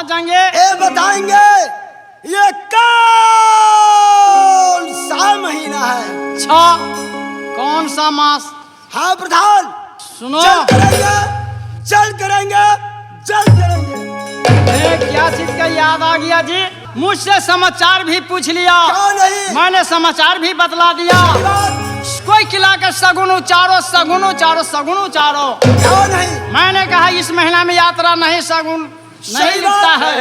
जाएंगे। ये बताएंगे ये कौन सा महीना है? अच्छा, कौन सा मास? हाँ प्रधान, सुनो, जल करेंगे, जल करेंगे, जल करेंगे। क्या चीज का याद आ गया जी? मुझसे समाचार भी पूछ लिया, क्यों नहीं? मैंने समाचार भी बतला दिया। कोई खिला कर सगुन उचारो, सगुन उचारो, सगुन उचारो। क्यों नहीं? मैंने कहा इस महीना में यात्रा नहीं, सगुन नहीं लिखता है।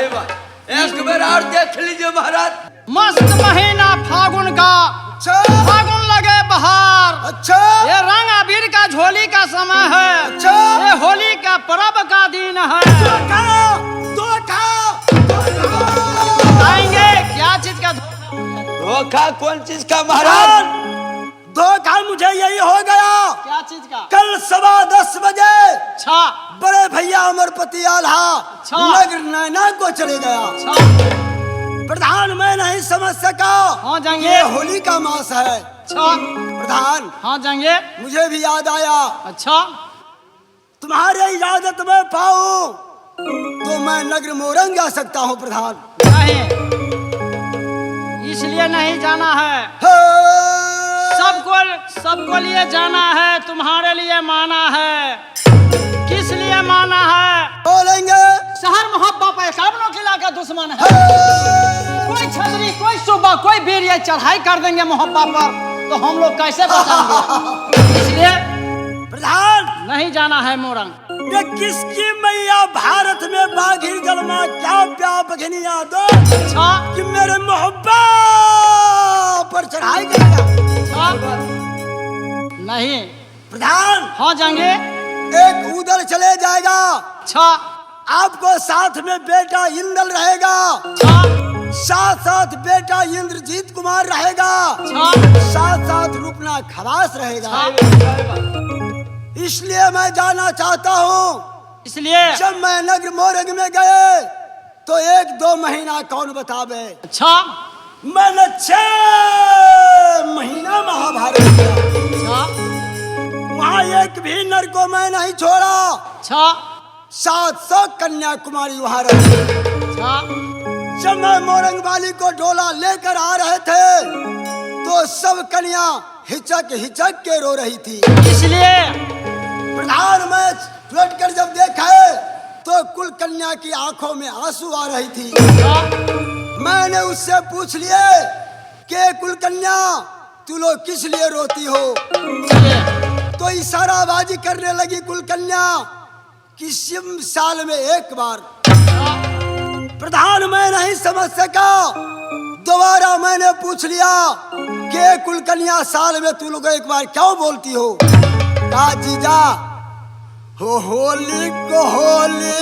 एक बार और देख लीजिए महाराज। मस्त महीना फागुन का, अच्छा, फागुन लगे बहार। अच्छा, ये रंग अबीर का झोली का समय है। अच्छा। ये होली का पर्व का दिन है। धोखा, धोखा, धोखा। आएंगे क्या चीज का? धोखा कौन चीज का महाराज? धोखा मुझे यही हो गया। क्या चीज का? कल 10:15 बजे अच्छा, बड़े भैया अमरपति आल्हा अच्छा। नगर नैना को चले गया। अच्छा, प्रधान मैं नहीं समझ सका। हाँ जाएंगे। ये होली का मास है। अच्छा, प्रधान हाँ जाएंगे। मुझे भी याद आया, अच्छा, तुम्हारे इजाजत में पाऊं तो मैं नगर मोरंग जा सकता हूँ प्रधान। नहीं, इसलिए नहीं जाना है। सबको लिए जाना है, तुम्हारे लिए माना है। किस लिए माना है? बोलेंगे शहर मोहब्बा पे काबनों किला का दुश्मन है। कोई छतरी, कोई सुबह, कोई वीर ये चढ़ाई कर देंगे मोहब्बा पर, तो हम लोग कैसे बचाएंगे? इसलिए प्रधान नहीं जाना है मोरंग। ये किसकी मैया भारत में बाघिर जलमा क्या प्या बघनिया दो अच्छा, कि मेरे मोहब्बा पर चढ़ाई करेगा। अच्छा, नहीं। प्रधान हाँ जाएंगे। एक उधर चले जाएगा, अच्छा, आपको साथ में बेटा इंदल रहेगा, अच्छा, साथ साथ बेटा इंद्रजीत कुमार रहेगा, अच्छा, साथ साथ रूपना खवास रहेगा। अच्छा। इसलिए मैं जाना चाहता हूँ। इसलिए जब मैं नगर मोरंग में गए तो 1-2 महीना कौन बतावे। अच्छा, मैंने 6 महीना महाभारत किया। अच्छा, वहाँ एक भी नर को मैं नहीं छोड़ा। अच्छा, 700 कन्याकुमारी वहाँ रही। अच्छा, जब मैं मोरंग वाली को डोला लेकर आ रहे थे तो सब कन्या हिचक हिचक के रो रही थी। इसलिए प्रधान मैं लौट कर जब देखा तो कुल कन्या की आंखों में आंसू आ रही थी। अच्छा, मैंने उससे पूछ लिए कि कुल कन्या तू लोग किस लिए रोती हो? इसलिए तो इशाराबाजी करने लगी कुल कन्या किसी साल में एक बार। प्रधान मैं नहीं समझ सका। दोबारा मैंने पूछ लिया कि कुल कन्या साल में तू लोग एक बार क्यों बोलती हो? कहा जीजा हो होली को होली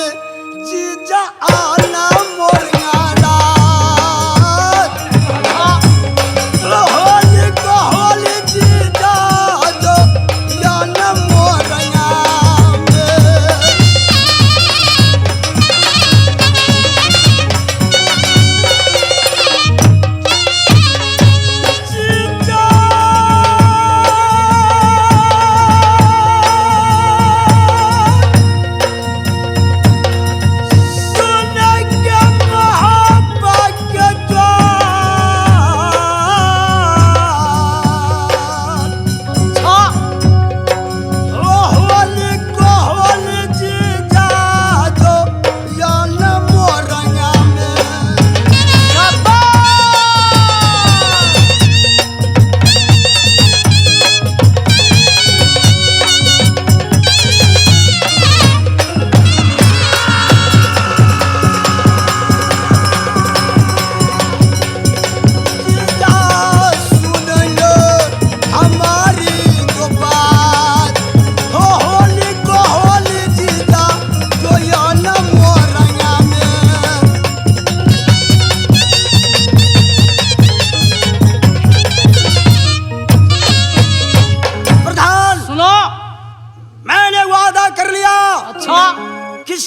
जीजा आना मोरिया रात। होली को होली जीजा जो आना मोरिया में। जीजा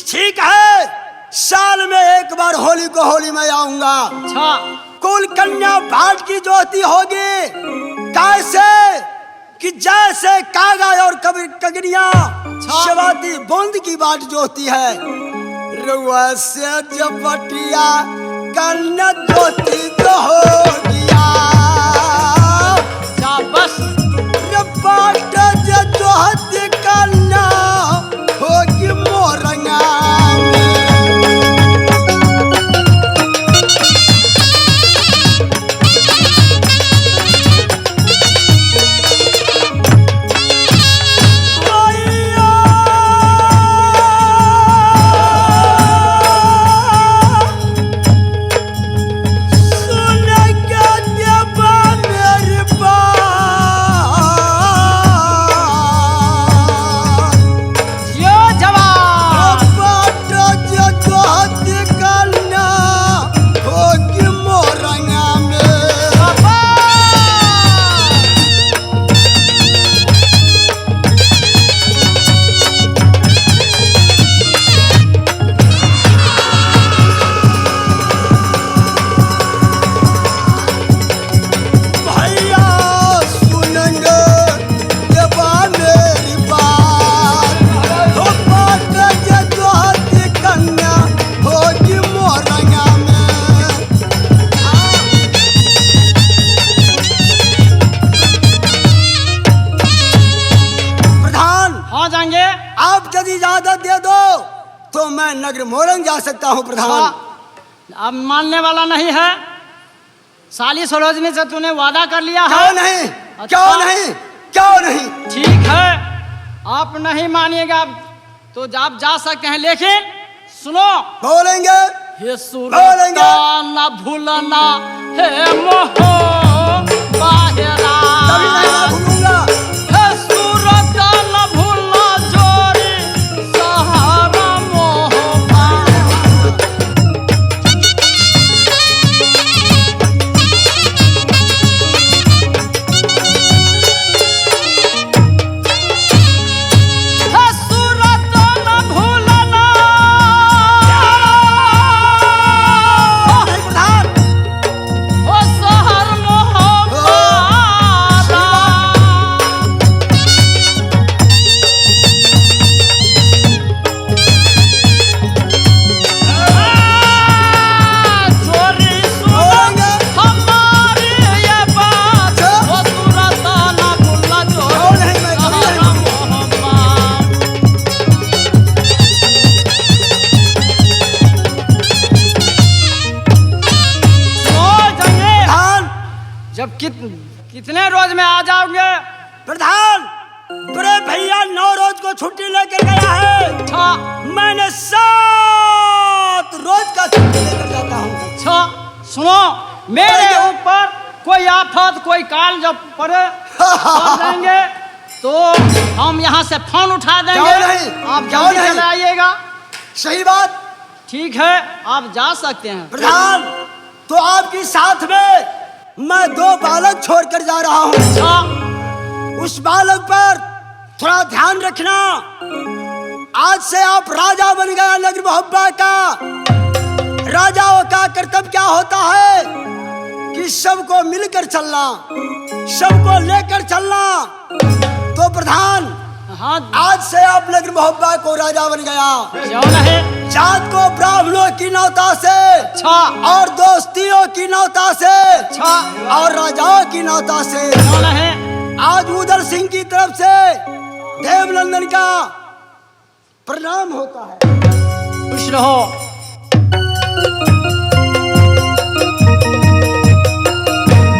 ठीक है, साल में एक बार होली को होली में आऊंगा। अच्छा, कुल कन्या भाट की जोती होगी, कैसे कि जैसे कागा और कगनिया शिवाती बूंद की बाट जोती है। रुआ से जपटिया कन्या ज्योति तो हो गया बस बाट जोहती कन्या होगी मोरंगा नगर मोरंग जा सकता हूँ प्रधान। अब मानने वाला नहीं है। साली सरोजनी से तूने वादा कर लिया है। क्यों नहीं? अच्छा। क्यों नहीं? क्यों नहीं? ठीक है, आप नहीं मानिएगा तो आप जा सकते हैं, लेकिन सुनो। बोलेंगे? हे सुरता न भूलना हे मोहो बाहेरा। कभी नहीं भूलूंगा। हे सुरता न भूलना जोरी सहारा मोह कितने रोज में आ जाओगे? प्रधान, बड़े भैया 9 रोज को छुट्टी लेकर गया है। अच्छा। मैंने 7 रोज का छुट्टी लेकर जाता हूँ। अच्छा सुनो, मेरे ऊपर कोई आफत कोई काल जब पड़े देंगे तो हम यहाँ से फोन उठा देंगे। आप जल्दी चले आइएगा। सही बात। ठीक है, आप जा सकते हैं। प्रधान, तो आपकी साथ में मैं 2 बालक छोड़कर जा रहा हूँ। अच्छा। उस बालक पर थोड़ा ध्यान रखना। आज से आप राजा बन गया नगर मोहब्बा का। राजाओं का कर्तव्य क्या होता है कि सबको मिलकर चलना, सबको लेकर चलना। तो प्रधान, हाँ, आज से आप नगर मोहब्बा को राजा बन गया। क्यों नहीं? जात को ब्राह्मणों की नौता से, अच्छा, और दोस्तियों की नौता से, अच्छा, और राजाओं की नौता से। क्यों नहीं? आज उदल सिंह की तरफ से देवनंदन का प्रणाम होता है। खुश रहो।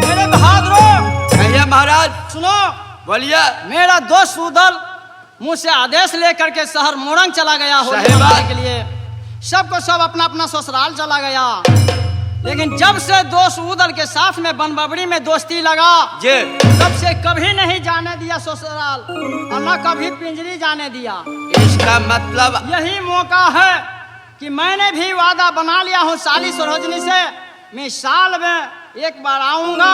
मेरे बहादुरों, कहिए महाराज। सुनो, बोलिए। मेरा दोस्त उदल मुझसे आदेश लेकर के शहर मोरंग चला गया होली मनाने के लिए। सबको सब अपना अपना ससुराल चला गया। लेकिन जब से दोस्त उदल के साथ में बनबबड़ी में दोस्ती लगा, तब से कभी नहीं जाने दिया ससुराल और न कभी पिंजरी जाने दिया। इसका मतलब यही मौका है कि मैंने भी वादा बना लिया हूँ साली सरोजनी से, मैं साल में एक बार आऊंगा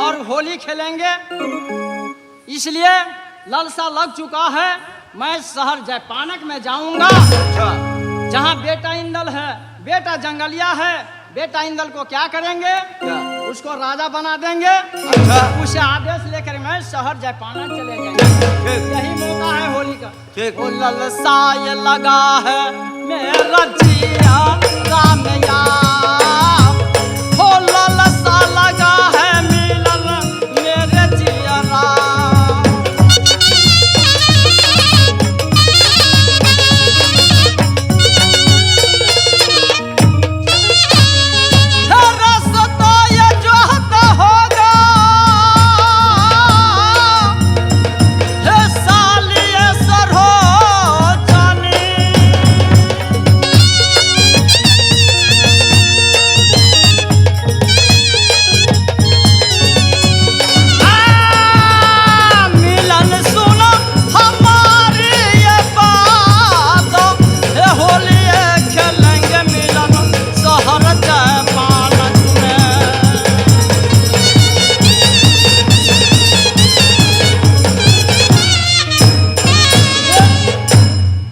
और होली खेलेंगे। इसलिए लालसा लग चुका है। मैं शहर जयपानक में जाऊंगा। जहाँ बेटा इंदल है, बेटा जंगलिया है। बेटा इंदल को क्या करेंगे? उसको राजा बना देंगे। उसे आदेश लेकर मैं शहर जयपानक चले जाएंगे। यही मौका है होली का। वो लालसा ये लगा है मेरा जिया राम यार हो ललसा लगा है मिलन मेरे जिया राम। है रास्ता ये जोहता होगा है सालिए सर हो जानी। मिलन सुनो हमारी ये बात हे होली खेलेंगे मिलन शहर जयपालन में।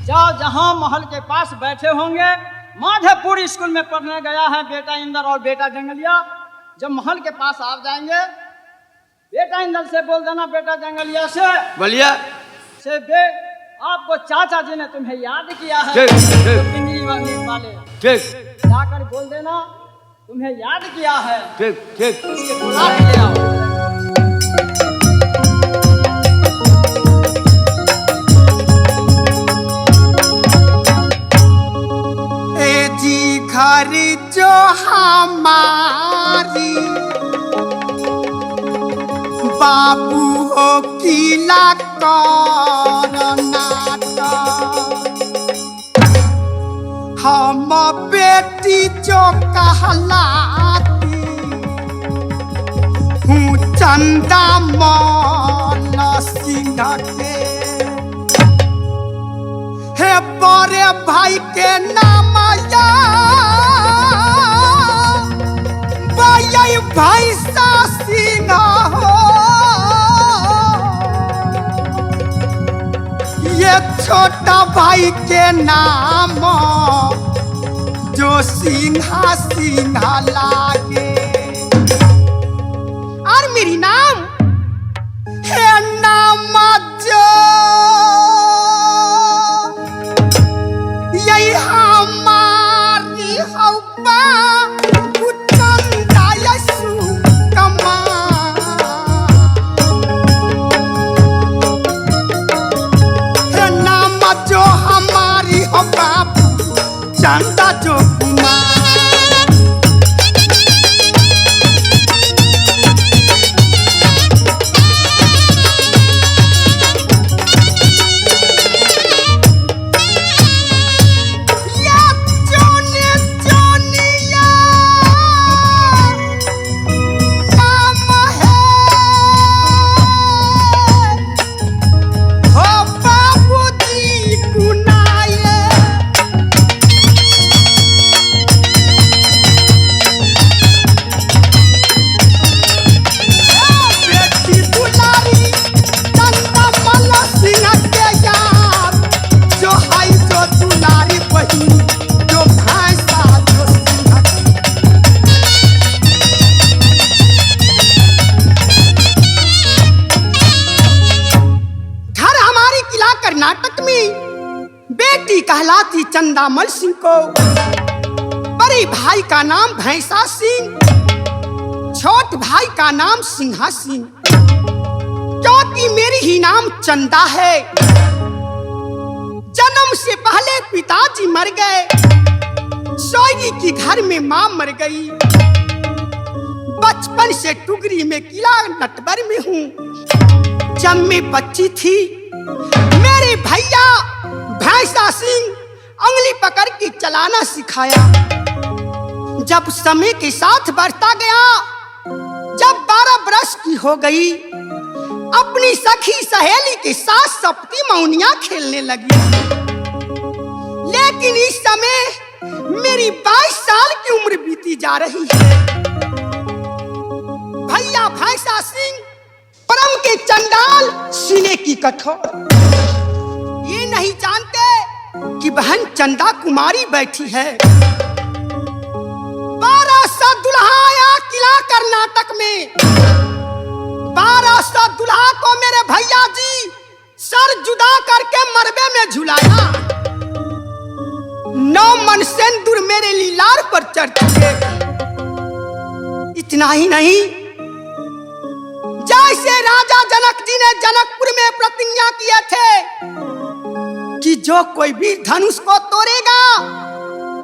जाओ जहां महल के पास बैठे होंगे। माधेपुर स्कूल में पढ़ने गया है बेटा इंदर और बेटा जंगलिया। जब महल के पास आ जाएंगे बेटा इंदर से बोल देना बेटा जंगलिया बोलिए। से बे आपको चाचा जी ने तुम्हें याद किया है। ठीक, ठीक। तो पिंजरी वाले ठीक जाकर बोल देना तुम्हें याद किया है। ठीक ठीक। इसके बुला के ले आओ। ए जी घर जो हमारी बाबू हो किला करनाटा हम बेटी जो कहलाती हूँ चंदा मौल सिंह के हे बड़े भाई के नाम या भाई भैंसा सिंह हो। ये छोटा भाई के नाम जो सिंहा सिंहा लागे और मेरी नाम है नाम जो यही हमारी हवा चंदा यसु कमा है नाम जो हमारी हो बाबू चंदा जो कुमार। कर्नाटक में बेटी कहलाती चंदामल सिंह को बड़े भाई का नाम भैंसा सिंह, छोट भाई का नाम सिंहा सिंह। क्योंकि मेरी ही नाम चंदा है। जन्म से पहले पिताजी मर गए, सोई की घर में मां मर गई। बचपन से टुगरी में किला नटवर में हूँ। जब मैं बच्ची थी मेरे भैया भैंसा सिंह उंगली पकड़ के चलाना सिखाया। जब समय के साथ बढ़ता गया, जब 12 बरस की हो गई, अपनी सखी सहेली के साथ सप्ती मौनियां खेलने लगी। लेकिन इस समय मेरी 22 साल की उम्र बीती जा रही है। भैया भैंसा सिंह परम के चंडाल सीने की कठोर, ये नहीं जानते कि बहन चंदा कुमारी बैठी है। 1200 दुल्हा आया किला कर्नाटक में। 1200 दुल्हा को मेरे भैया जी सर जुदा करके मरबे में झुलाया। पवन सिंदूर मेरे लीलार पर चढ़ चुके। इतना ही नहीं, जैसे राजा जनक जी ने जनकपुर में प्रतिज्ञा किए थे कि जो कोई भी धनुष को तोड़ेगा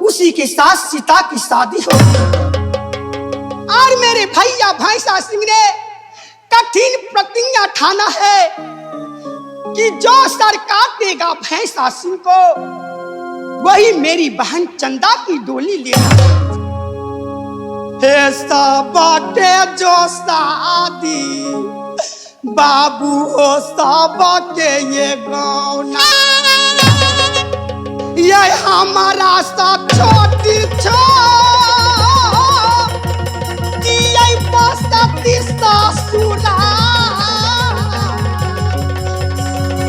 उसी के साथ सीता की शादी होगी, और मेरे भैया भैंसा सिंह ने कठिन प्रतिज्ञा ठाना है कि जो सर काटेगा भैंसा सिंह को वही मेरी बहन चंदा की डोली लेगा। ऐसा बाटे जो शादी बाबू हो साबा के ये गौना, ये हमारा सा छोटी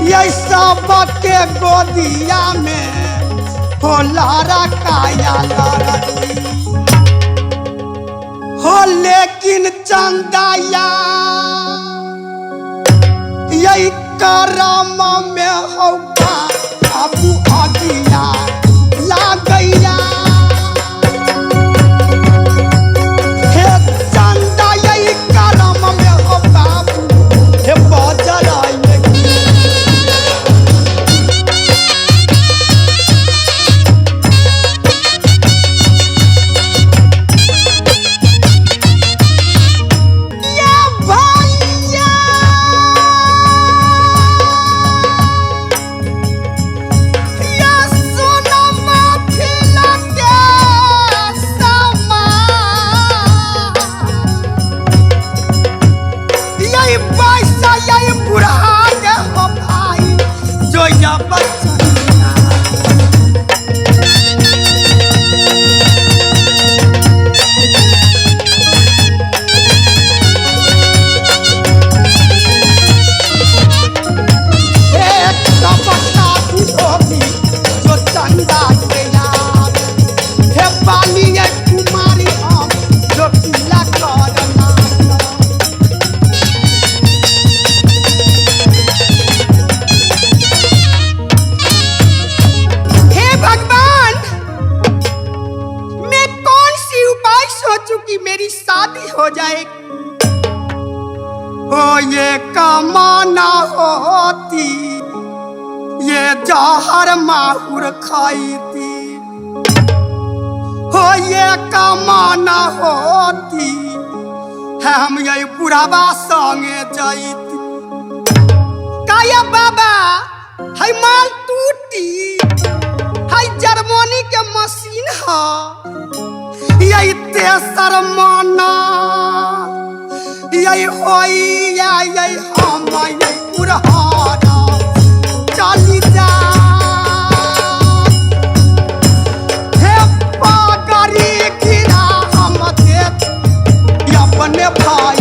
ये सब के गोदिया में हो लारा काया लड़की हो, लेकिन चंदाया यही करम में होगा अबू अगिया ला गैया। हे चंदा यही करम में होगा हे बजरा हो जाए। हो ये कमाना होती ये जहर माहुर खाई थी, हो ये कमाना होती है हम यही बुढ़ावा संगे जाती। काया बाबा है माल टूटी है जर्मनी के मशीन है, यही तेसर माना यही होई यही हम यही पुरहाना चली जा। हे पागरी गिरा हम दे अपने भाई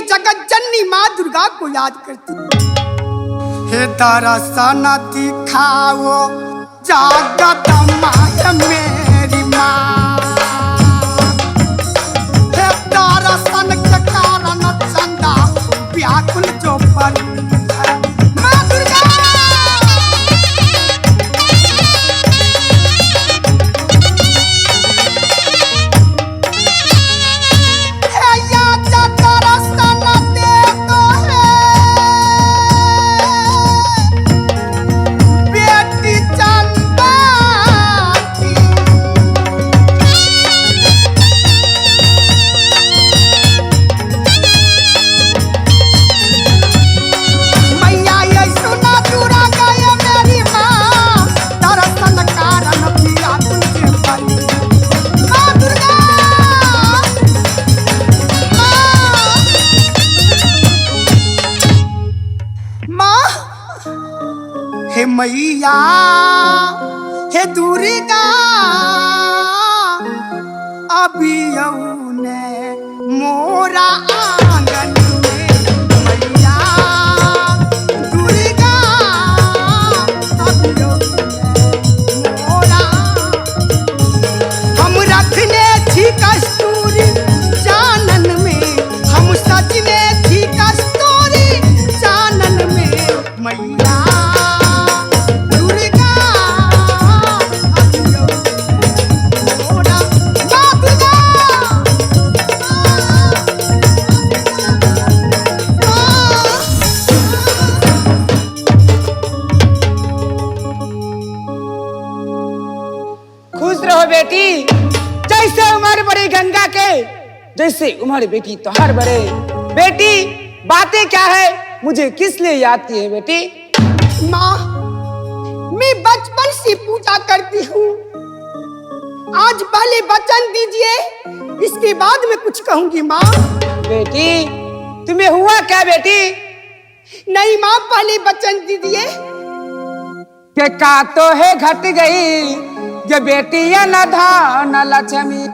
जगत जननी माँ दुर्गा को याद करती। हे दर्शन दिखाओ जागत माया मेरी माँ, हे दर्शन के कारण चंदा व्याकुल जो पर माँ दुर्गा। मैया हे दुर्गा अभी ने मोरा आंगन में मैया दुर्गा अभी मोरा हम रखने थी कस्तूरी जानन में हम सजने थी कस्तूरी जानन में मैया दुर्गा अभियो मोरा माँ दुर्गा खुश रहो बेटी, जैसे उम्र बड़ी गंगा के, जैसे उम्र बेटी तोहर बड़े। बेटी बातें क्या है, मुझे किस लिए याद की है बेटी? माँ मैं बचपन से पूजा करती हूँ, आज पहले वचन दीजिए, इसके बाद में कुछ कहूंगी माँ। बेटी तुम्हें हुआ क्या बेटी? नहीं माँ, पहले वचन दीजिए। के का तो है घट गई ये बेटी न धान लक्ष्मी,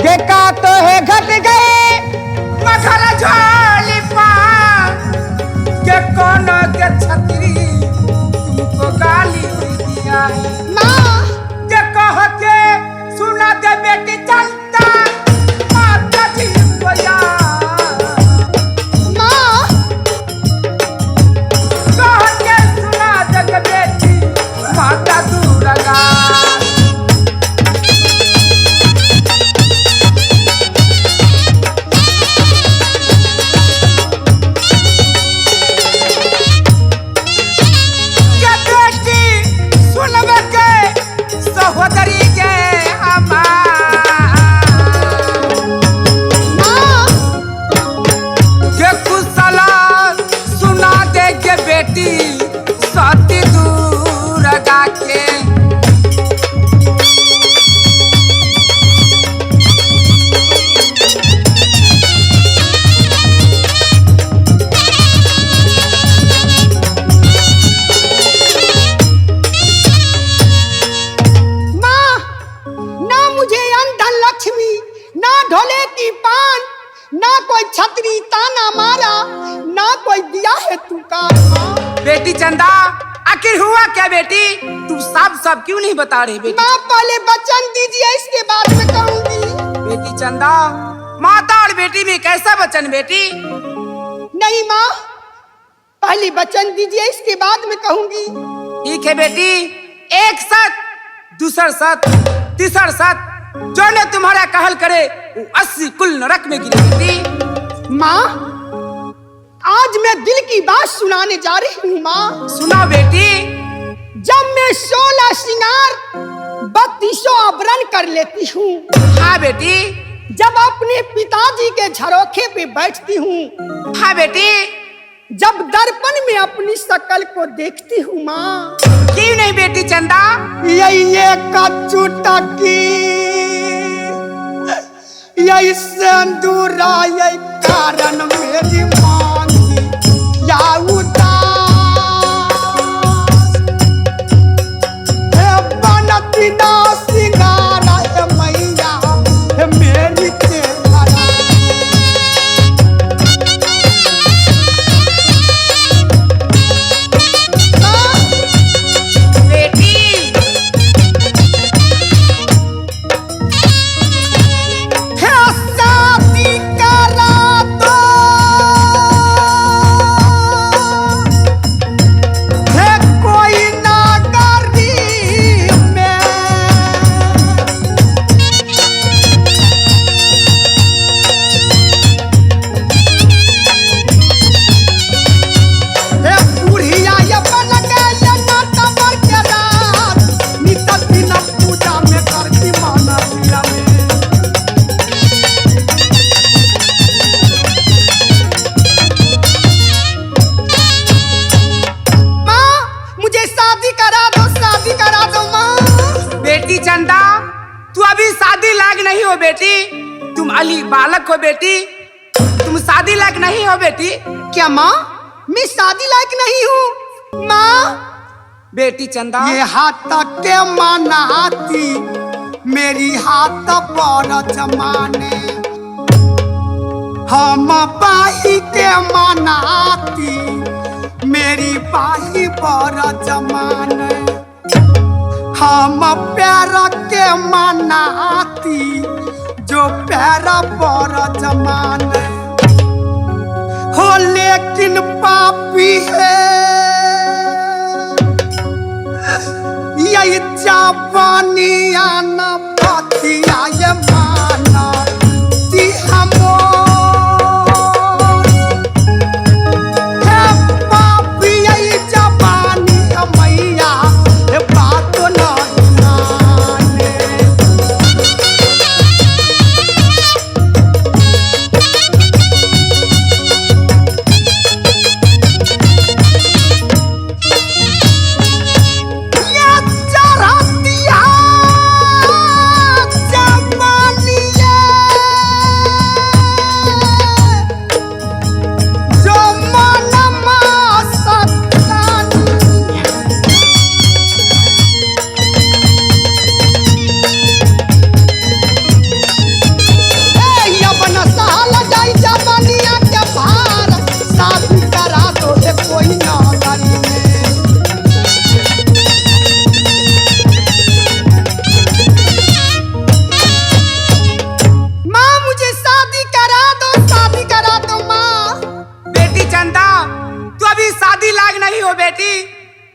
के का तो है घट गई मखर झोली पान, के कौन के छतरी तुमको गाली दिया है माँ के कह के सुना दे बेटी चलता माता जी को याद, माँ कह के सुना दे बेटी माता दुर्गा। के बेटी सुनबे के सहोदरी के माँ के कुशला सुना दे के बेटी सती दुर्गा के। माँ ना मुझे अंधन लक्ष्मी, ना ढोले की पान, ना कोई छतरी ताना मारा, ना कोई दिया है तुकार। माँ बेटी चंदा आखिर हुआ क्या बेटी? तू सब क्यों नहीं बता रही बेटी? माँ पहले वचन दीजिए, इसके बाद में कहूंगी। बेटी चंदा माता और बेटी में कैसा वचन बेटी? नहीं माँ, पहले वचन दीजिए, इसके बाद में कहूंगी। ठीक है बेटी, एक सत दूसर सत तीसर सत जो ने तुम्हारा कहल करे वो 80 कुल नरक में गिरे बेटी। माँ आज मैं दिल की बात सुनाने जा रही हूँ। माँ सुनाओ बेटी। जब मैं 16 श्रृंगार 32 आभरण कर लेती हूँ, हाँ बेटी। जब अपने पिताजी के झरोखे पे बैठती हूँ, हाँ बेटी। जब दर्पण में अपनी शक्ल को देखती हूँ माँ, क्यों नहीं बेटी चंदा? ये कच्चू टकी, यही सिंदूरा, यही कारण मेरी मांग या उदास है बनती ना सिंगारा है मैया है मेरी चेहरा। बेटी है शादी करा दो, है कोई ना गरीब में, है बुढ़िया ये बन गए नाटवर के रात, नित दिन पूजा में करती माना पिया में। माँ मुझे शादी करा दो माँ। बेटी चंदा तू अभी शादी लायक नहीं हो बेटी, तुम अली बालक हो बेटी, तुम शादी लायक नहीं हो बेटी। क्या माँ मैं शादी लायक नहीं हूँ? माँ बेटी चंदा ये हाथ के मनाती मेरी हाथ पर जमाने, हम बाही के मनाती मेरी बाही पर जमाने, हम पैर के मनाती जो पैर पर जमाने हो, लेकिन पापी है यही जापानिया न पतिया ये माना ती हमोर है पापी यही जापानिया मैया ये बात न माने।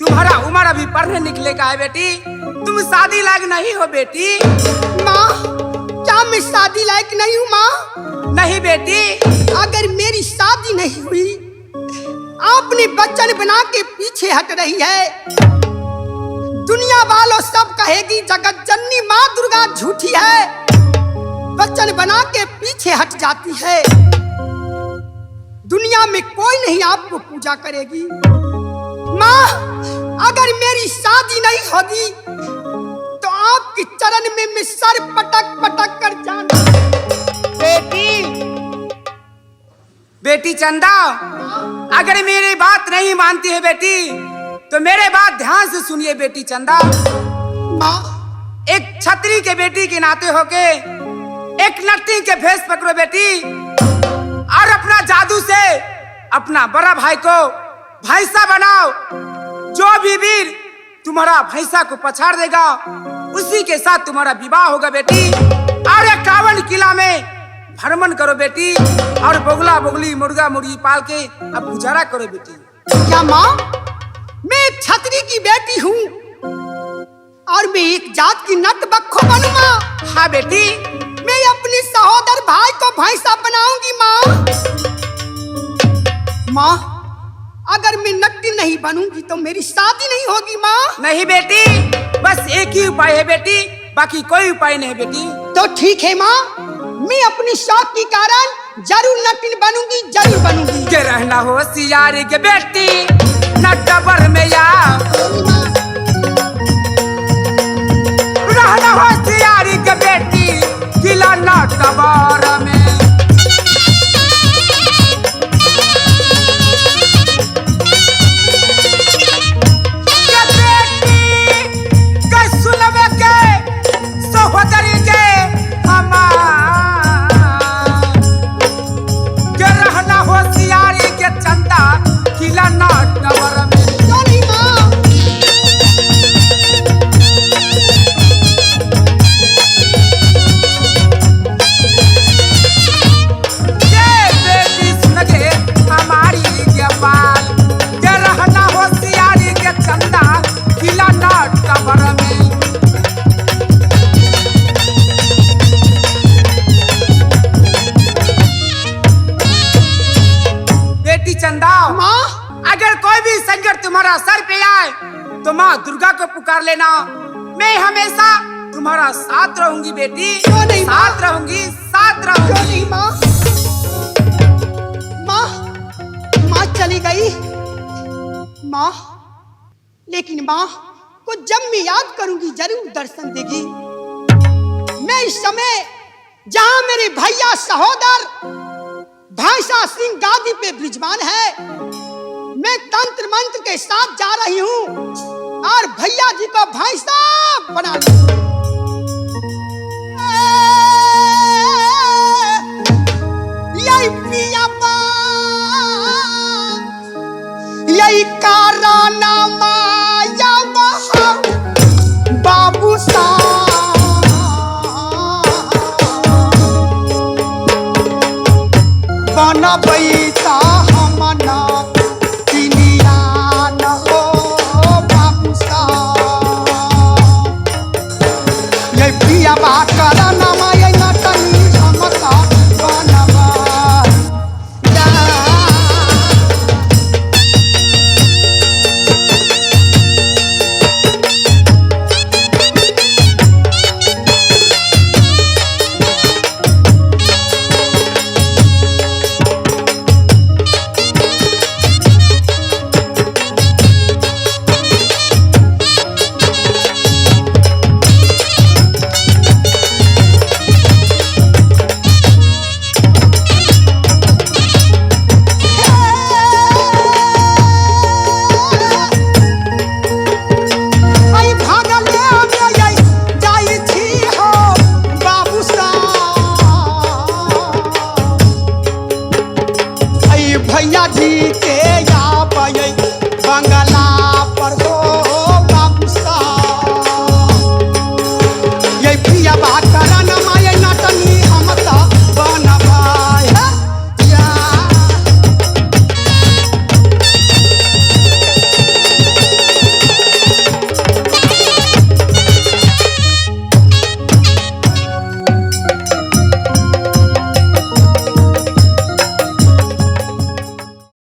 तुम्हारा उम्र अभी पढ़ने निकले का है बेटी, तुम शादी लायक नहीं हो बेटी। माँ क्या मैं शादी लायक नहीं हूँ माँ? नहीं बेटी, अगर मेरी शादी नहीं हुई, आपने बच्चन बना के पीछे हट रही है, दुनिया वालों सब कहेगी जगत जननी माँ दुर्गा झूठी है, बच्चन बना के पीछे हट जाती है, दुनिया में कोई नहीं आपको पूजा करेगी। माँ अगर मेरी शादी नहीं होगी तो आपके चरण में मैं सर पटक पटक कर जाना। बेटी चंदा, अगर मेरी बात नहीं मानती है बेटी तो मेरे बात ध्यान से सुनिए बेटी चंदा। माँ एक छत्री के बेटी के नाते होके एक नट्टी के भेष पकड़ो बेटी, और अपना जादू से अपना बड़ा भाई को भैंसा बनाओ। जो भी वीर तुम्हारा भैंसा को पछाड़ देगा उसी के साथ तुम्हारा विवाह होगा बेटी, और 51 किला में भ्रमण करो बेटी, और बोगला बोगली मुर्गा मुर्गी पाल के अब गुजारा करो बेटी। क्या माँ मैं एक छतरी की बेटी हूँ और मैं एक जात की नट बख्खो बनूं माँ? हाँ बेटी, मैं अपने सहोदर भाई को भैंसा बनाऊंगी माँ। माँ अगर मैं नट्टी नहीं बनूंगी तो मेरी शादी नहीं होगी माँ। नहीं बेटी, बस एक ही उपाय है बेटी, बाकी कोई उपाय नहीं बेटी। तो ठीक है माँ, मैं अपनी शौक के कारण जरूर नट्टी बनूंगी, जरूर बनूंगी। के रहना होशियारी के बेटी नटबर में या रहना होशियारी के बेटी किला नटबर में। अगर कोई भी संकट तुम्हारा सर पे आए तो माँ दुर्गा को पुकार लेना, मैं हमेशा तुम्हारा साथ रहूंगी बेटी। क्यों नहीं माँ? साथ रहूंगी, साथ रहूंगी। क्यों नहीं माँ? माँ माँ चली गई माँ, लेकिन माँ को जब मैं याद करूंगी जरूर दर्शन देगी। मैं इस समय जहां मेरे भैया सहोदर भैंसा सिंह गादी पे विराजमान है, मैं तंत्र मंत्र के साथ जा रही हूँ। और भैया जी को भैंसा बना लिया। यही पिया बा, यही काराना माया बाबू साहब बनबैता हमना किनिया न हो बाबू साहब। ये पिया बा काराना माया नटनी हमका बनबा दा। भैया जी के